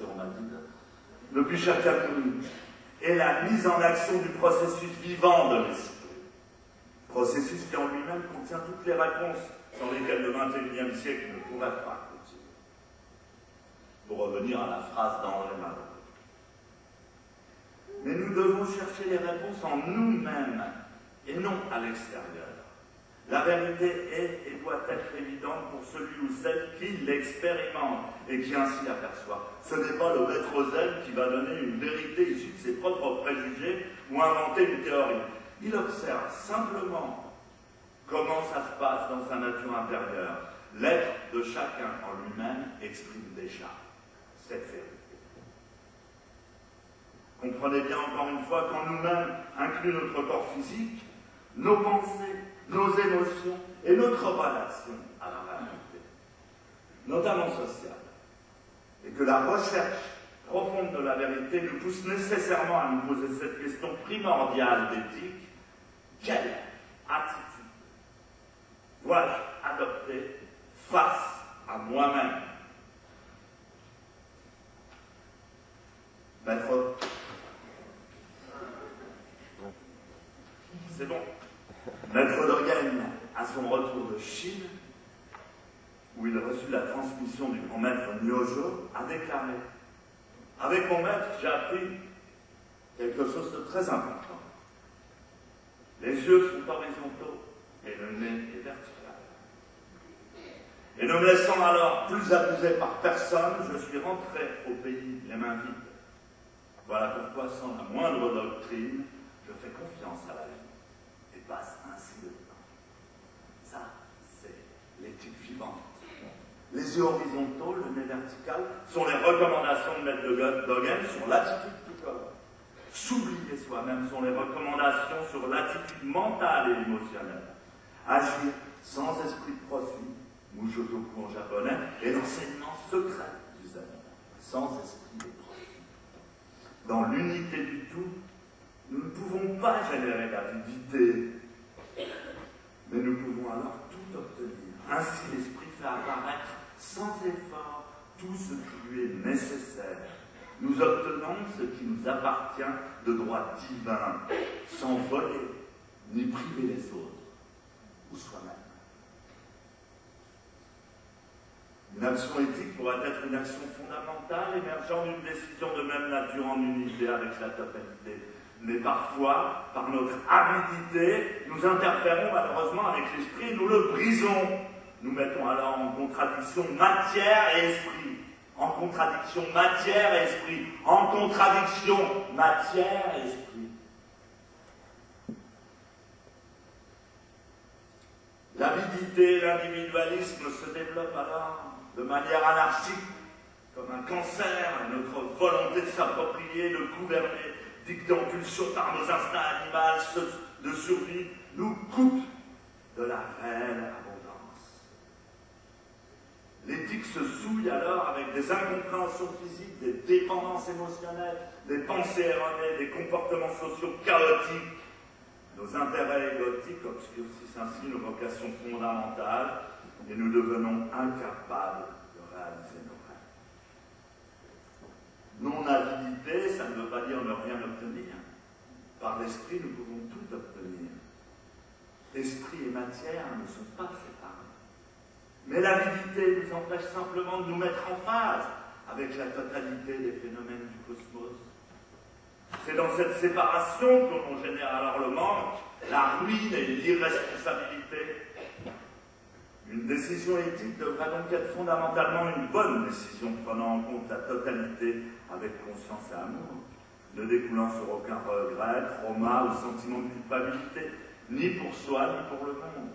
romatique, depuis Shakyamuni, est la mise en action du processus vivant de l'esprit. Processus qui en lui-même contient toutes les réponses sans lesquelles le XXIe siècle ne pourrait pas continuer. Pour revenir à la phrase d'André Malraux. Mais nous devons chercher les réponses en nous-mêmes et non à l'extérieur. La vérité est et doit être évidente pour celui ou celle qui l'expérimente et qui ainsi l'aperçoit. Ce n'est pas le maître zen qui va donner une vérité issue de ses propres préjugés ou inventer une théorie. Il observe simplement comment ça se passe dans sa nature intérieure. L'être de chacun en lui-même exprime déjà cette vérité. Comprenez bien encore une fois qu'en nous-mêmes inclut notre corps physique, nos pensées, nos émotions et notre relation à la réalité, notamment sociale, et que la recherche profonde de la vérité nous pousse nécessairement à nous poser cette question primordiale d'éthique: quelle attitude dois-je adopter face à moi-même? Maître, c'est bon. Maître Dogen, à son retour de Chine, où il reçut la transmission du grand maître Nyojo, a déclaré: avec mon maître, j'ai appris quelque chose de très important. Les yeux sont horizontaux et le nez est vertical. Et ne me laissant alors plus abuser par personne, je suis rentré au pays les mains vides. Voilà pourquoi, sans la moindre doctrine, je fais confiance à la vie et passe ainsi le temps. Ça, c'est l'éthique vivante. Les yeux horizontaux, le nez vertical, sont les recommandations de Maître Dogen sur l'attitude du corps. S'oublier soi-même sont les recommandations sur l'attitude mentale et émotionnelle. Agir sans esprit de profit, Mushotoku en japonais, est l'enseignement secret du zen, sans esprit de profit. Dans l'unité du tout, nous ne pouvons pas générer l'avidité, mais nous pouvons alors tout obtenir. Ainsi, l'esprit fait apparaître sans effort tout ce qui lui est nécessaire. Nous obtenons ce qui nous appartient de droit divin, sans voler, ni priver les autres, ou soi-même. Une action éthique pourrait être une action fondamentale émergeant d'une décision de même nature en unité avec la totalité. Mais parfois, par notre avidité, nous interférons malheureusement avec l'esprit et nous le brisons. Nous mettons alors en contradiction matière et esprit. En contradiction matière et esprit. En contradiction matière et esprit. L'avidité et l'individualisme se développent alors de manière anarchique, comme un cancer, et notre volonté de s'approprier, de gouverner, dictant pulsion par nos instincts animaux de survie, nous coupe de la réelle abondance. L'éthique se souille alors avec des incompréhensions physiques, des dépendances émotionnelles, des pensées erronées, des comportements sociaux chaotiques. Nos intérêts égotiques obscurcissent ainsi nos vocations fondamentales et nous devenons incapables de réaliser nos rêves. Non-avidité, ça ne veut pas dire ne rien obtenir. Par l'esprit, nous pouvons tout obtenir. Esprit et matière ne sont pas séparés. Mais l'avidité nous empêche simplement de nous mettre en phase avec la totalité des phénomènes du cosmos. C'est dans cette séparation que l'on génère alors le manque, la ruine et l'irresponsabilité. Une décision éthique devrait donc être fondamentalement une bonne décision, prenant en compte la totalité avec conscience et amour, ne découlant sur aucun regret, trauma ou sentiment de culpabilité, ni pour soi ni pour le monde,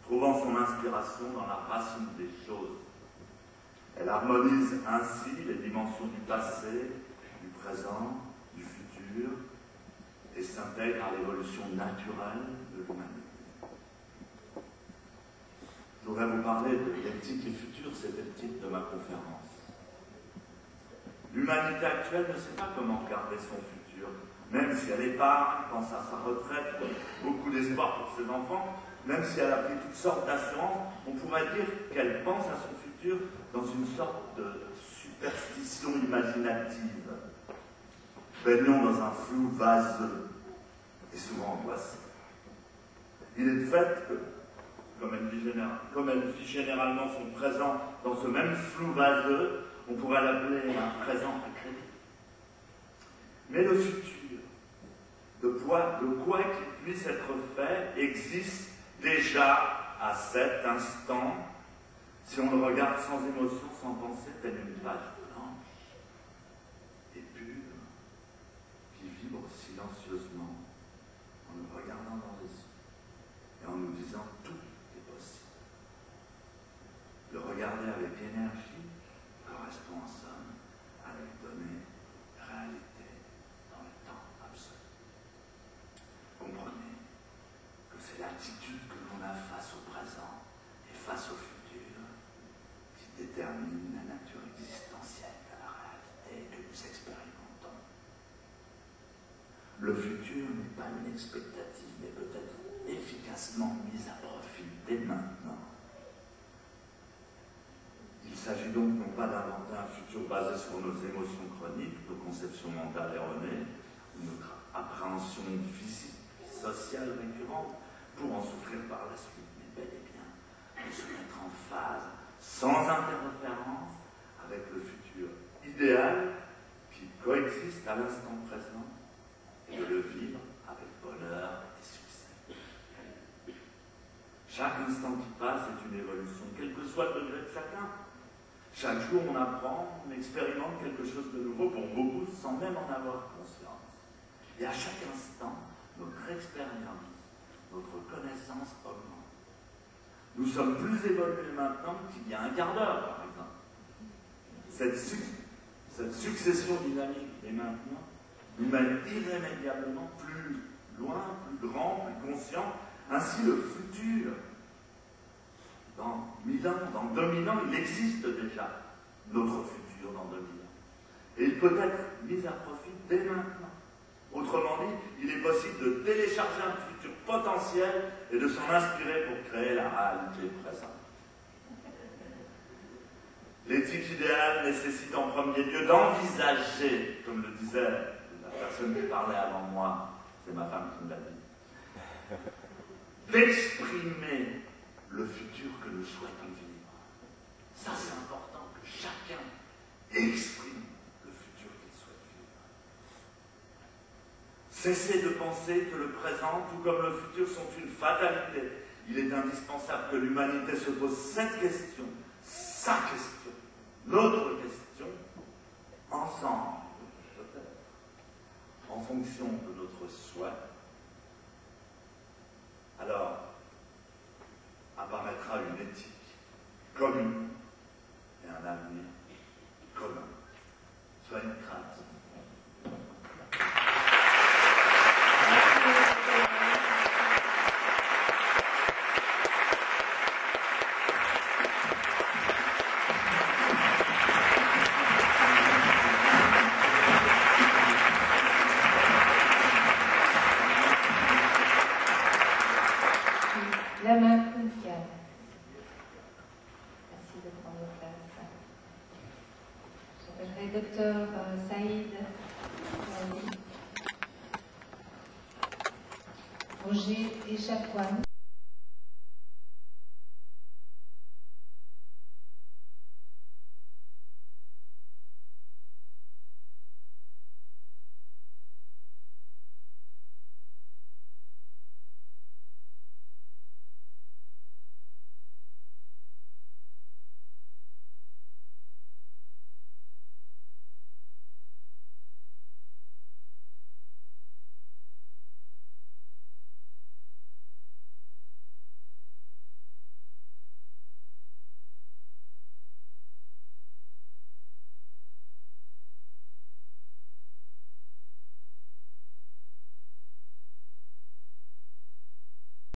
trouvant son inspiration dans la racine des choses. Elle harmonise ainsi les dimensions du passé, du présent, du futur, et s'intègre à l'évolution naturelle de l'humanité. Je voudrais vous parler de l'éthique et futur, c'était le titre de ma conférence. L'humanité actuelle ne sait pas comment garder son futur, même si elle épargne, pense à sa retraite, beaucoup d'espoir pour ses enfants, même si elle a pris toutes sortes d'assurances, on pourrait dire qu'elle pense à son futur dans une sorte de superstitions imaginatives, baignons dans un flou vaseux et souvent angoissant. Il est de fait que, comme elles vit généralement son présent dans ce même flou vaseux, on pourrait l'appeler un présent accrédité. Mais le futur, de quoi qu'il puisse être fait, existe déjà à cet instant, si on le regarde sans émotion, sans pensée, telle une page blanche et pure, qui vibre silencieusement en nous regardant dans les yeux et en nous disant tout est possible. Le regarder avec énergie correspond en somme à lui donner réalité dans le temps absolu. Comprenez que c'est l'attitude que l'on a face au présent et face au futur qui détermine la nature existentielle de la réalité que nous expérimentons. Le futur n'est pas une expectative, mais peut être efficacement mise à profit dès maintenant. Il s'agit donc non pas d'inventer un futur basé sur nos émotions chroniques, nos conceptions mentales erronées, ou notre appréhension physique, sociale récurrente, pour en souffrir par la suite, mais bel et bien de se mettre en phase, sans interférence, avec le futur idéal qui coexiste à l'instant présent, et de le vivre avec bonheur et succès. Chaque instant qui passe est une évolution, quel que soit le degré de chacun. Chaque jour, on apprend, on expérimente quelque chose de nouveau pour beaucoup, sans même en avoir conscience. Et à chaque instant, notre expérience, notre connaissance augmente. Nous sommes plus évolués maintenant qu'il y a un quart d'heure, par exemple. Cette succession dynamique et maintenant nous mène irrémédiablement plus loin, plus grand, plus conscient. Ainsi, le futur, dans 1000 ans, dans 2000 ans, il existe déjà, notre futur dans 2000 ans. Et il peut être mis à profit dès maintenant. Autrement dit, il est possible de télécharger un futur potentiel et de s'en inspirer pour créer la réalité présente. L'éthique idéale nécessite en premier lieu d'envisager, comme le disait la personne qui parlait avant moi, c'est ma femme qui me l'a dit, d'exprimer le futur que nous souhaitons vivre. Ça, c'est important que chacun exprime le futur qu'il souhaite vivre. Cessez de penser que le présent, tout comme le futur, sont une fatalité. Il est indispensable que l'humanité se pose cette question, sa question, notre question, ensemble, peut-être, en fonction de notre souhait. Alors, apparaîtra une éthique commune et un avenir commun. Soyez créatifs. La main cruciale. Merci de prendre place. J'appellerai Dr Saïd Roger Echaquan.